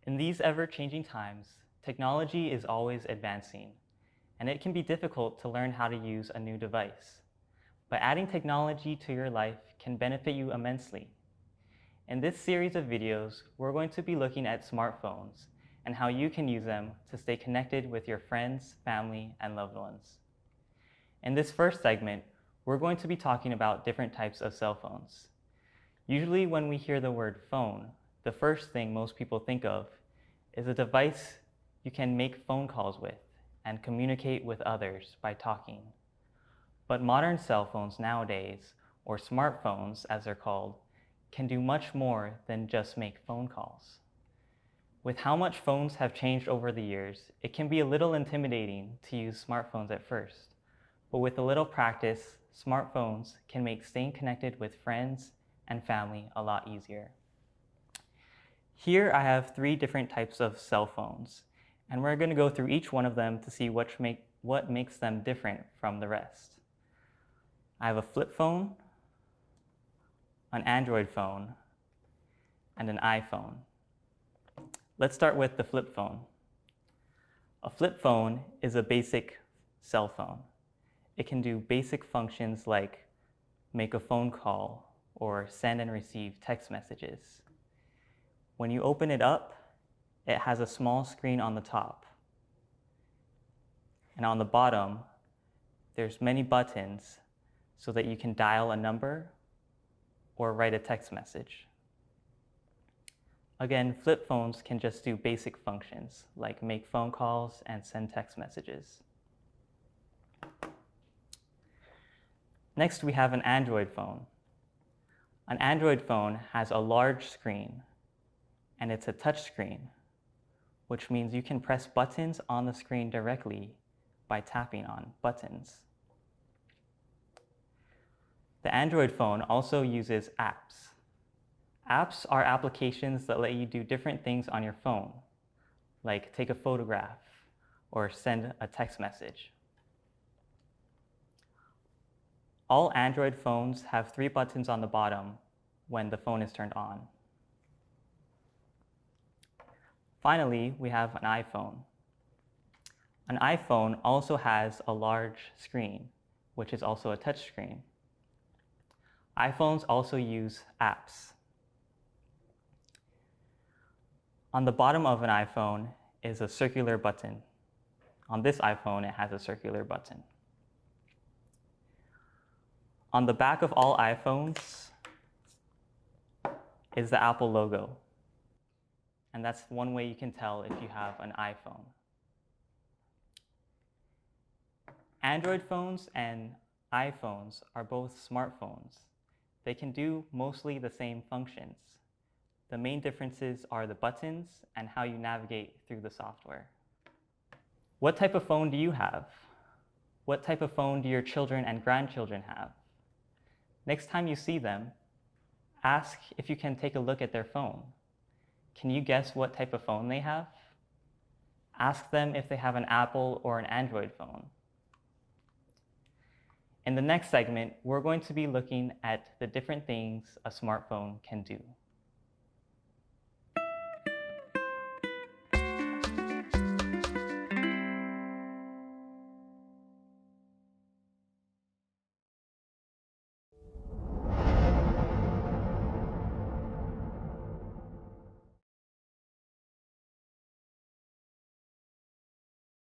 In these ever-changing times, technology is always advancing, and it can be difficult to learn how to use a new device. But adding technology to your life can benefit you immensely. In this series of videos, we're going to be looking at smartphones and how you can use them to stay connected with your friends, family, and loved ones. In this first segment, we're going to be talking about different types of cell phones. Usually when we hear the word phone, the first thing most people think of is a device you can make phone calls with and communicate with others by talking. But modern cell phones nowadays, or smartphones as they're called, can do much more than just make phone calls. With how much phones have changed over the years, it can be a little intimidating to use smartphones at first. But with a little practice, smartphones can make staying connected with friends and family a lot easier. Here I have 3 different types of cell phones, and we're going to go through each one of them to see what makes them different from the rest. I have a flip phone, an Android phone, and an iPhone. Let's start with the flip phone. A flip phone is a basic cell phone. It can do basic functions like make a phone call or send and receive text messages. When you open it up, it has a small screen on the top. And on the bottom, there's many buttons so that you can dial a number or write a text message. Again, flip phones can just do basic functions like make phone calls and send text messages. Next, we have an Android phone. An Android phone has a large screen, and it's a touch screen, which means you can press buttons on the screen directly by tapping on buttons. The Android phone also uses apps. Apps are applications that let you do different things on your phone, like take a photograph or send a text message. All Android phones have 3 buttons on the bottom when the phone is turned on. Finally, we have an iPhone. An iPhone also has a large screen, which is also a touch screen. iPhones also use apps. On the bottom of an iPhone is a circular button. On this iPhone, it has a circular button. On the back of all iPhones is the Apple logo. And that's one way you can tell if you have an iPhone. Android phones and iPhones are both smartphones. They can do mostly the same functions. The main differences are the buttons and how you navigate through the software. What type of phone do you have? What type of phone do your children and grandchildren have? Next time you see them, ask if you can take a look at their phone. Can you guess what type of phone they have? Ask them if they have an Apple or an Android phone. In the next segment, we're going to be looking at the different things a smartphone can do.